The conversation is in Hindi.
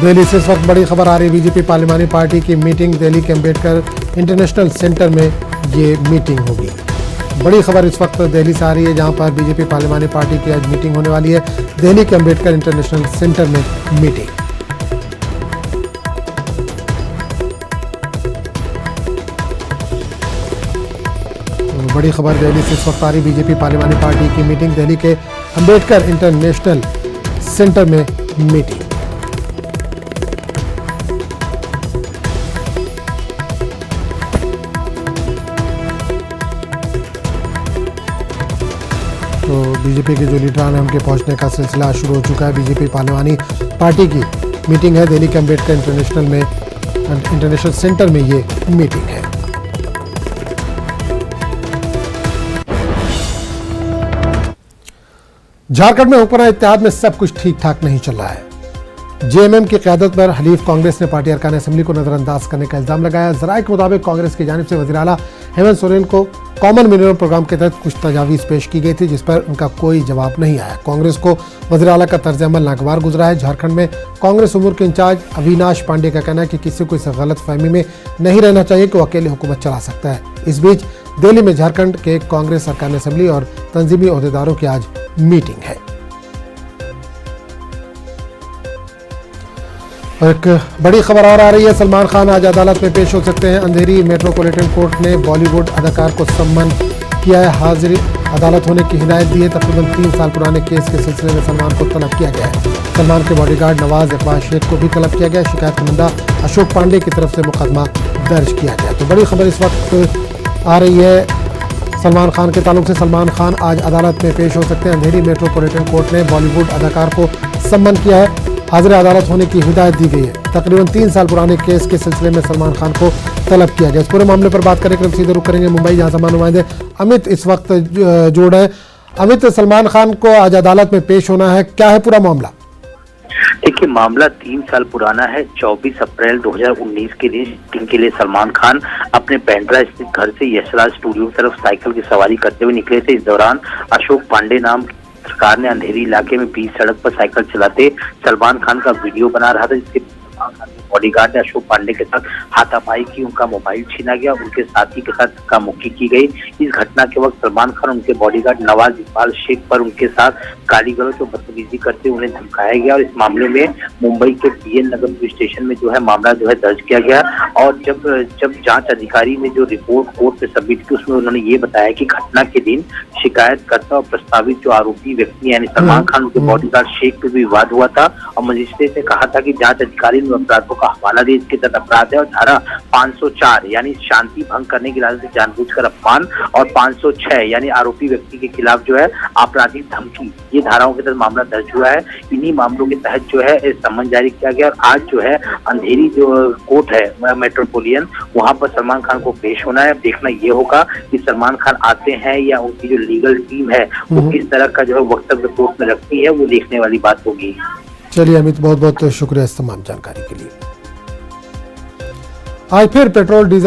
दिल्ली से इस वक्त बड़ी खबर आ रही है। बीजेपी पार्लिमानी पार्टी की मीटिंग दिल्ली के अम्बेडकर इंटरनेशनल सेंटर में ये मीटिंग होगी। बड़ी खबर इस वक्त दिल्ली से आ रही है, जहां पर बीजेपी पार्लिमानी पार्टी की आज मीटिंग होने वाली है। दिल्ली के अम्बेडकर इंटरनेशनल सेंटर में मीटिंग। बड़ी खबर दिल्ली से इस वक्त आ रही, बीजेपी पार्लिमानी पार्टी की मीटिंग दिल्ली के अम्बेडकर इंटरनेशनल सेंटर में मीटिंग। तो बीजेपी के जो लीडरान हैं उनके पहुंचने का सिलसिला शुरू हो चुका है। बीजेपी पार्लिमानी पार्टी की मीटिंग है दिल्ली के अम्बेडकर इंटरनेशनल सेंटर में ये मीटिंग है। झारखंड में हुक्मरान इत्तेहाद में सब कुछ ठीक ठाक नहीं चल रहा है। जेएमएम की क़यादत पर हलीफ कांग्रेस ने पार्टी अरकान असेंबली को नजरअंदाज करने का इल्जाम लगाया। ज़राए के मुताबिक कांग्रेस की जानिब से वज़ीर आला हेमंत सोरेन को कॉमन मिनिमम प्रोग्राम के तहत कुछ तजावीज़ पेश की गई थी, जिस पर उनका कोई जवाब नहीं आया। कांग्रेस को वज़ीर आला का तर्ज अमल नागवार गुजरा है। झारखंड में कांग्रेस उमूर के इंचार्ज अविनाश पांडे का कहना है कि किसी को इस गलत फहमी में नहीं रहना चाहिए कि वो अकेले हुकूमत चला सकता है। इस बीच दिल्ली में झारखंड के कांग्रेस अरकान असेंबली और तंजीमी ओहदेदारों की आज मीटिंग है। एक बड़ी खबर और आ रही है, सलमान खान आज अदालत में पेश हो सकते हैं। अंधेरी मेट्रोपॉलिटन कोर्ट ने बॉलीवुड अदाकार को सम्मन किया है। हाजिर अदालत होने की हिदायत दी है। तकरीबन 3 साल पुराने केस के सिलसिले में सलमान को तलब किया गया है। सलमान के बॉडीगार्ड नवाज इकबाल शेख को भी तलब किया गया। शिकायत कुनंदा अशोक पांडे की तरफ से मुकदमा दर्ज किया गया। तो बड़ी खबर इस वक्त आ रही है सलमान खान के ताल्लुक से। सलमान खान आज अदालत में पेश हो सकते हैं। अंधेरी मेट्रोपॉलिटन कोर्ट ने बॉलीवुड अदाकार को सम्मन किया है। हाजिर अदालत होने की हिदायत दी गई है। तकरीबन 3 साल पुराने केस के सिलसिले में सलमान खान को तलब किया गया। इस पूरे मामले पर बात करें, सीधे रुख करेंगे मुंबई, जहां समान नुमाइंदे अमित इस वक्त जोड़ है। अमित, सलमान खान को आज अदालत में पेश होना है, क्या है पूरा मामला? देखिए, मामला 3 साल पुराना है। 24 अप्रैल 2019 के दिन शूटिंग के लिए सलमान खान अपने पेंड्रा स्थित घर से यशराज स्टूडियो की तरफ साइकिल की सवारी करते हुए निकले थे। इस दौरान अशोक पांडे नाम सरकार ने अंधेरी इलाके में बीच सड़क पर साइकिल चलाते सलमान खान का वीडियो बना रहा था, जिसके सलमान खान के बॉडीगार्ड ने अशोक पांडे के साथ हाथापाई की। उनका मोबाइल छीना गया, उनके साथी के साथ धक्का मुक्की की गई। इस घटना के वक्त सलमान खान उनके बॉडीगार्ड नवाज इकबाल शेख पर उनके साथ गाली गलौज और बदतमीजी करते उन्हें धमकाया गया। और इस मामले में मुंबई के DN नगर पुलिस स्टेशन में मामला दर्ज किया गया। और जब जांच अधिकारी ने जो रिपोर्ट कोर्ट में सबमिट की, उसमें उन्होंने ये बताया कि घटना के दिन शिकायतकर्ता और प्रस्तावित जो आरोपी व्यक्ति यानी सलमान खान, उनके बॉडीगार्ड शेख पे भी विवाद हुआ था। और मजिस्ट्रेट ने कहा था कि जांच अधिकारी ने अपराधों का हवाला दिया, इसके तहत अपराध है। और धारा 504 यानी शांति भंग करने की इरादे से जानबूझकर अपमान, और 506 यानी आरोपी व्यक्ति के खिलाफ आपराधिक धमकी, ये धाराओं के तहत मामला दर्ज हुआ है। इन्हीं मामलों के तहत सम्मन जारी किया गया। और आज अंधेरी जो कोर्ट है मेट्रोपोलियन, वहां पर सलमान खान को पेश होना है। देखना ये होगा कि सलमान खान आते हैं या उनकी जो लीगल टीम है वो किस तरह का वक्तव्य कोर्ट में रखती है, वो देखने वाली बात होगी। चलिए अमित, बहुत बहुत शुक्रिया इस तमाम जानकारी के लिए। आज फिर पेट्रोल डीजल